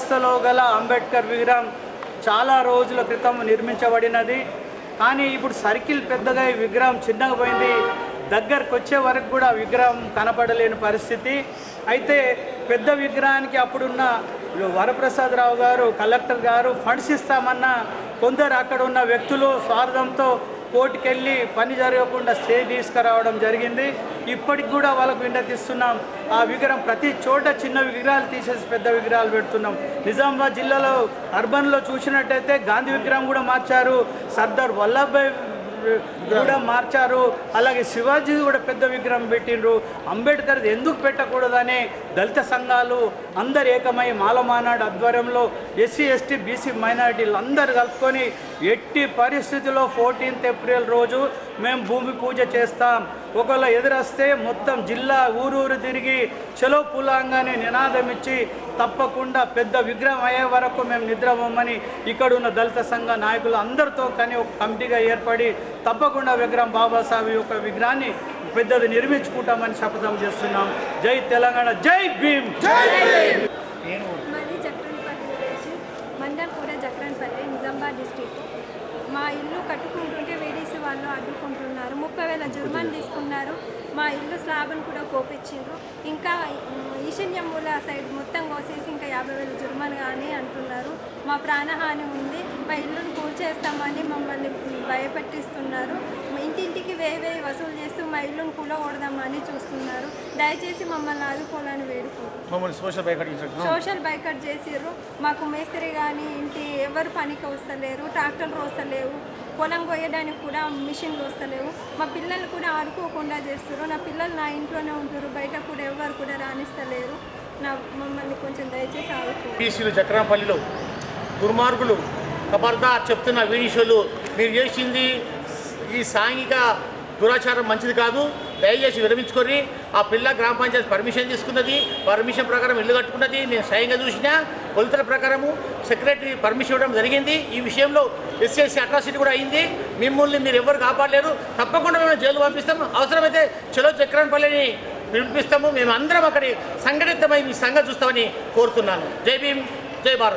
చౌరస్తలో గల అంబేద్కర్ విగ్రహం చాలా రోజుల క్రితం నిర్మించబడినది. కానీ ఇప్పుడు సర్కిల్ పెద్దగా విగ్రహం చిన్నగా పోయింది. దగ్గరకు వచ్చే వరకు కూడా విగ్రహం కనపడలేని పరిస్థితి. అయితే పెద్ద విగ్రహానికి అప్పుడున్న వరప్రసాదరావు గారు కలెక్టర్ గారు ఫండ్స్ ఇస్తామన్న కొందరు అక్కడ ఉన్న వ్యక్తులు స్వార్థంతో కోర్టుకెళ్ళి పని జరగకుండా స్టే తీసుకురావడం జరిగింది. ఇప్పటికి కూడా వాళ్ళకు విన్నతిస్తున్నాం. ఆ విగ్రహం ప్రతి చోట చిన్న విగ్రహాలు తీసేసి పెద్ద విగ్రహాలు పెడుతున్నాం. నిజామాబాద్ జిల్లాలో అర్బన్లో చూసినట్టయితే గాంధీ విగ్రహం కూడా మార్చారు, సర్దార్ వల్లభాయ్ కూడా మార్చారు, అలాగే శివాజీ కూడా పెద్ద విగ్రహం పెట్టిండ్రు. అంబేద్కర్ ఎందుకు పెట్టకూడదని దళిత సంఘాలు అందరు ఏకమై మాలమానాడు ఆధ్వర్యంలో ఎస్సీ ఎస్టీ బీసీ మైనారిటీలు అందరు కలుపుకొని ఎట్టి పరిస్థితుల్లో 14th ఏప్రిల్ రోజు మేము భూమి పూజ చేస్తాం. ఒకవేళ ఎదురొస్తే మొత్తం జిల్లా ఊరూరు తిరిగి చలో పులాంగానే నినాదం ఇచ్చి తప్పకుండా పెద్ద విగ్రహం అయ్యే వరకు మేము నిద్రపోమని ఇక్కడున్న దళిత సంఘ నాయకులు అందరితో కానీ ఒక కమిటీగా ఏర్పడి తప్పకుండా విగ్రహం బాబాసాహెబ్ యొక్క విగ్రహాన్ని పెద్దది నిర్మించుకుంటామని శపథం చేస్తున్నాం. జై తెలంగాణ, జై భీమ్. మండల్పూర జక్రన్పల్లి, నిజామాబాద్ డిస్ట్రిక్ట్. మా ఇల్లు కట్టుకుంటుంటే వీడీసీ వాళ్ళు అడ్డుకుంటున్నారు. 30,000 జుర్మాన్ తీసుకున్నారు. మా ఇల్లు స్లాబ్ను కూడా కోపించారు. ఇంకా ఈశాన్య మూల సైడ్ మొత్తం కోసేసి ఇంకా 50,000 జుర్మాన్ కానీ అంటున్నారు. మా ప్రాణహాని ఉంది, మా ఇల్లును కూల్చేస్తామని మమ్మల్ని భయపెట్టిస్తున్నారు. ఇంటింటికి వేయి వసూలు చేస్తూ మా ఇల్లును కూలగొడదామని చూస్తున్నారు. దయచేసి మమ్మల్ని ఆదుకోవాలని వేడుకుంటున్నాం. సోషల్ బైకట్ చేసిర్రు. మాకు మేస్త్రి కానీ ఇంటి ఎవరు పనికి వస్తలేరు, ట్రాక్టర్లు వస్తలేవు, పొలం కొయ్యడానికి కూడా మిషన్లు వస్తలేవు. మా పిల్లలు కూడా ఆడుకోకుండా చేస్తారు. నా పిల్లలు నా ఇంట్లోనే ఉంటారు, బయట కూడా ఎవరు కూడా రాణిస్తలేరు. మమ్మల్ని కొంచెం దయచేసి ఆడుకో. చక్రంపల్లిలో దుర్మార్గులు ఖబర్దార్ చెప్తున్న వీడియోలు, మీరు చేసింది ఈ సాంఘిక దురాచారం మంచిది కాదు. దయచేసి విరమించుకొని ఆ పిల్ల గ్రామ పంచాయతీ పర్మిషన్ తీసుకున్నది, పర్మిషన్ ప్రకారం ఇల్లు కట్టుకున్నది. నేను స్వయంగా చూసిన కొలతల ప్రకారము సెక్రటరీ పర్మిషన్ ఇవ్వడం జరిగింది. ఈ విషయంలో ఎస్సీ అట్రాసిటీ కూడా అయింది. మిమ్మల్ని మీరు ఎవరు కాపాడలేరు. తప్పకుండా మేము జైలు పంపిస్తాము. అవసరమైతే చలో చక్రంపల్లిని పిలిపిస్తాము. మేము అందరం అక్కడి సంఘటితమై మీ సంఘం చూస్తామని కోరుతున్నాను. జై భీమ్, జై భారత్.